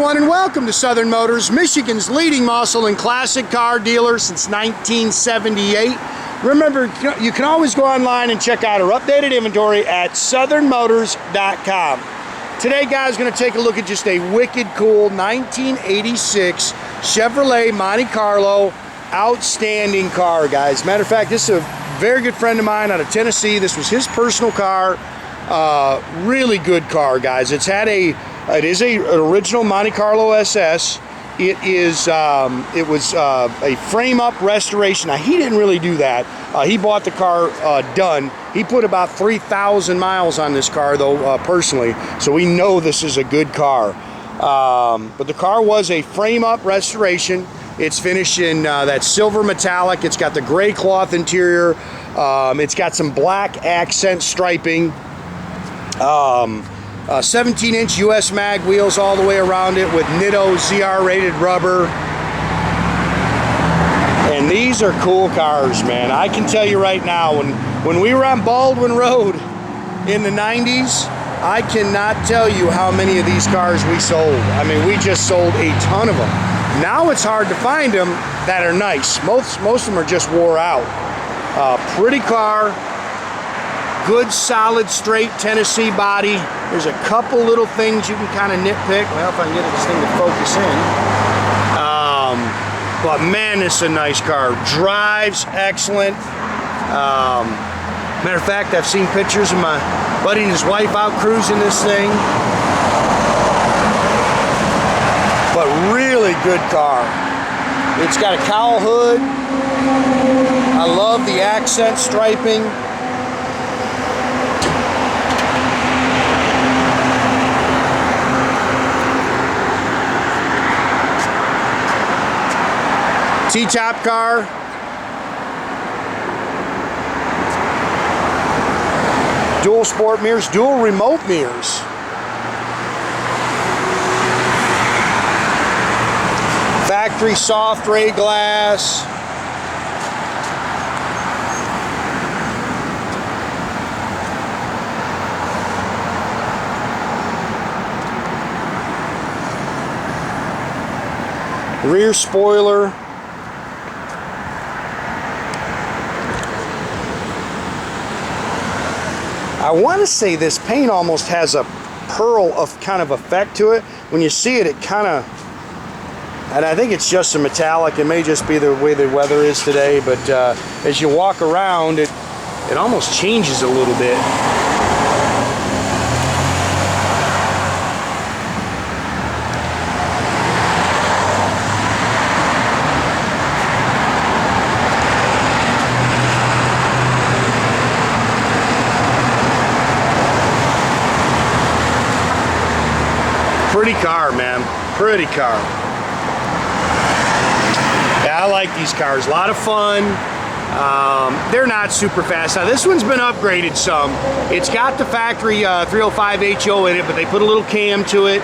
everyone, and welcome to Southern Motors, Michigan's leading muscle and classic car dealer since 1978. Remember, you can always go online and check out our updated inventory at southernmotors.com. Today, guys, going to take a look at just a wicked cool 1986 Chevrolet Monte Carlo. Outstanding car, guys. Matter of fact, this is a very good friend of mine out of Tennessee. This was his personal car. Really good car, guys. It is an original Monte Carlo SS. It was a frame-up restoration. Now, he didn't really do that. He bought the car done. He put about 3,000 miles on this car, though, personally. So we know this is a good car. But the car was a frame-up restoration. It's finished in that silver metallic. It's got the gray cloth interior. It's got some black accent striping. 17-inch US mag wheels all the way around it with Nitto ZR rated rubber. And these are cool cars, man. I can tell you right now, when we were on Baldwin Road in the 90s, I cannot tell you how many of these cars we sold. I mean, we just sold a ton of them. Now it's hard to find them that are nice. Most of them are just wore out. Pretty car. Good, solid, straight Tennessee body. There's a couple little things you can kind of nitpick. Well, if I can get this thing to focus in. But man, this is a nice car. Drives excellent. Matter of fact, I've seen pictures of my buddy and his wife out cruising this thing. But really good car. It's got a cowl hood. I love the accent striping. T-top car. Dual sport mirrors, dual remote mirrors. Factory soft ray glass. Rear spoiler. I want to say this paint almost has a pearl of kind of effect to it. When you see it, it kind of, and I think it's just a metallic. It may just be the way the weather is today, but as you walk around, it almost changes a little bit. Pretty car, man. Pretty car. Yeah, I like these cars. A lot of fun. They're not super fast. Now, this one's been upgraded some. It's got the factory 305 HO in it, but they put a little cam to it.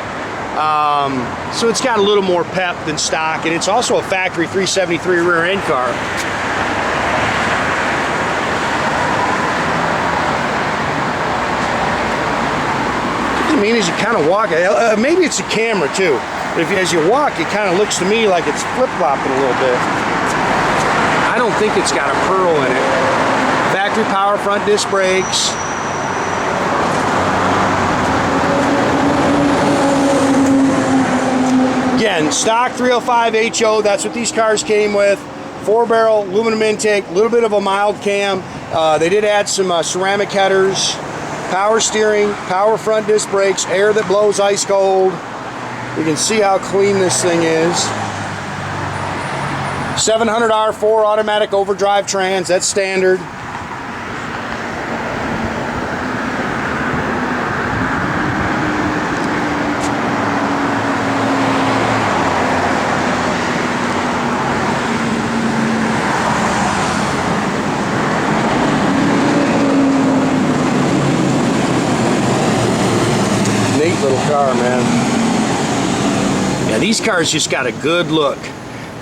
So it's got a little more pep than stock, and it's also a factory 373 rear end car. I mean, as you kind of walk, maybe it's a camera too, but as you walk, it kind of looks to me like it's flip-flopping a little bit. I don't think it's got a pearl in it. Factory power front disc brakes. Again, stock 305 HO, that's what these cars came with. 4-barrel aluminum intake, a little bit of a mild cam. They did add some ceramic headers. Power steering, power front disc brakes, air that blows ice cold. You can see how clean this thing is. 700 R4 automatic overdrive trans, that's standard. Little car, man. Yeah, these cars just got a good look.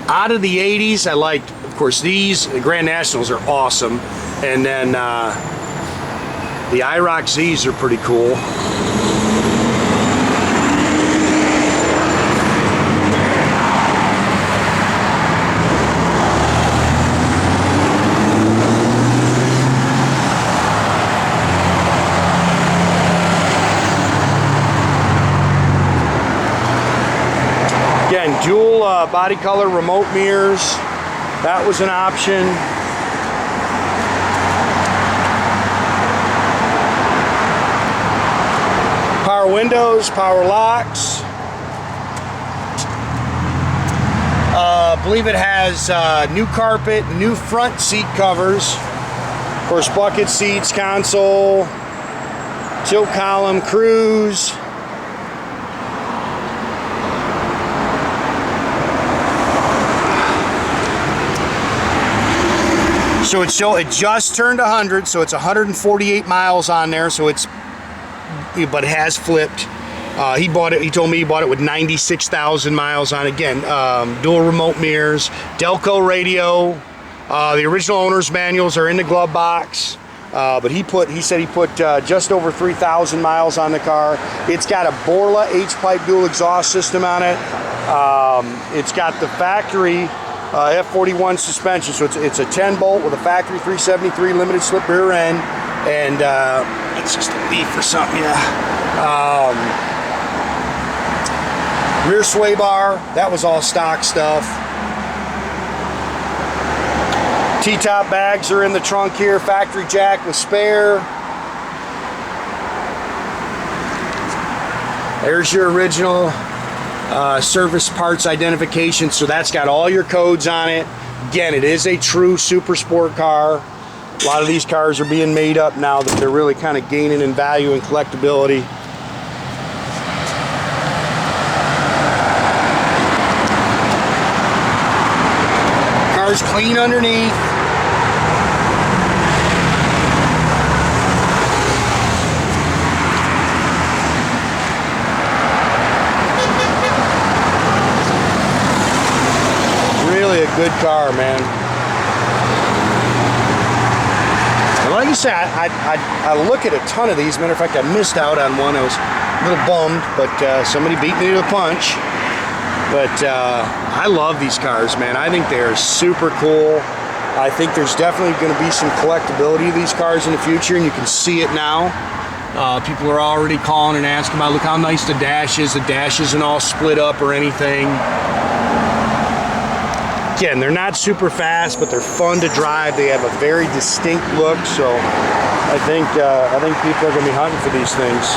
Out of the 80s, I liked, of course, these. The Grand Nationals are awesome. And then the IROC Zs are pretty cool. Again, dual body color remote mirrors. That was an option. Power windows, power locks. I believe it has new carpet, new front seat covers. Of course, bucket seats, console, tilt column, cruise. So it just turned 100, so it's 148 miles on there. So it's, but it has flipped. He bought it. He told me he bought it with 96,000 miles on. Again, dual remote mirrors, Delco radio. The original owner's manuals are in the glove box. But he said he put just over 3,000 miles on the car. It's got a Borla H-pipe dual exhaust system on it. It's got the factory F41 suspension, so it's a 10 bolt with a factory 373 limited slip rear end, and it's just a beef or something, yeah. Rear sway bar, that was all stock stuff. T-top bags are in the trunk here, factory jack with spare. There's your original service parts identification, so that's got all your codes on it. Again, it is a true super sport car. A lot of these cars are being made up now that they're really kind of gaining in value and collectability. Car's clean underneath. Good car, man. And like you said, I look at a ton of these. Matter of fact, I missed out on one. I was a little bummed, but somebody beat me to the punch. But I love these cars, man. I think they're super cool. I think there's definitely going to be some collectability of these cars in the future, and you can see it now. People are already calling and asking about, look how nice the dash is. The dash isn't all split up or anything. Again, they're not super fast, but they're fun to drive. They have a very distinct look, so I think people are going to be hunting for these things.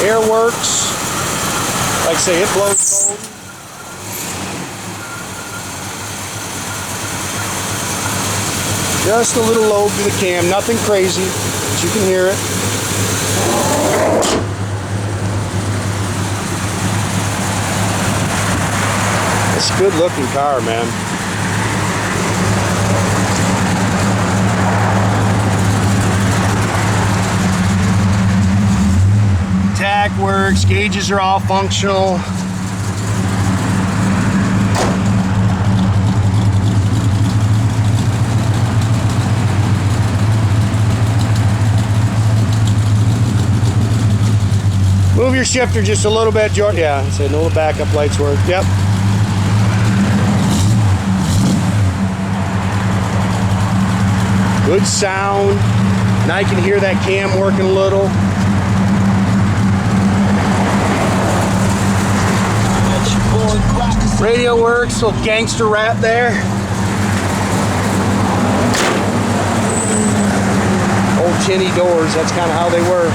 Air works. Like I say, it blows cold. Just a little low to the cam, nothing crazy, but you can hear it. It's a good looking car, man. Tack works, gauges are all functional. Move your shifter just a little bit, George. Yeah, I said no backup lights work. Yep. Good sound. Now you can hear that cam working a little. Radio works, little gangster rap there. Old tinny doors, that's kind of how they were.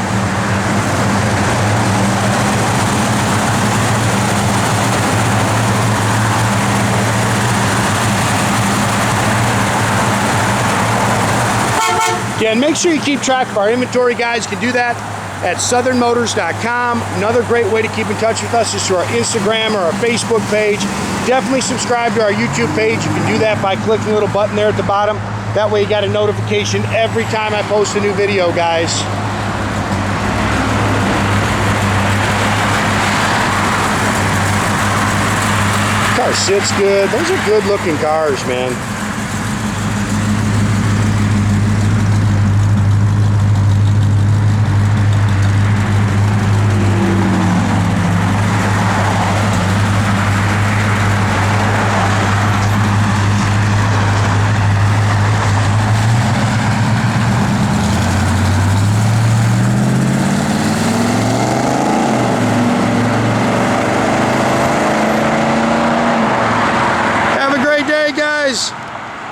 Again, make sure you keep track of our inventory, guys. You can do that at southernmotors.com. Another great way to keep in touch with us is through our Instagram or our Facebook page. Definitely subscribe to our YouTube page. You can do that by clicking the little button there at the bottom. That way you got a notification every time I post a new video, guys. Car sits good. Those are good looking cars, man.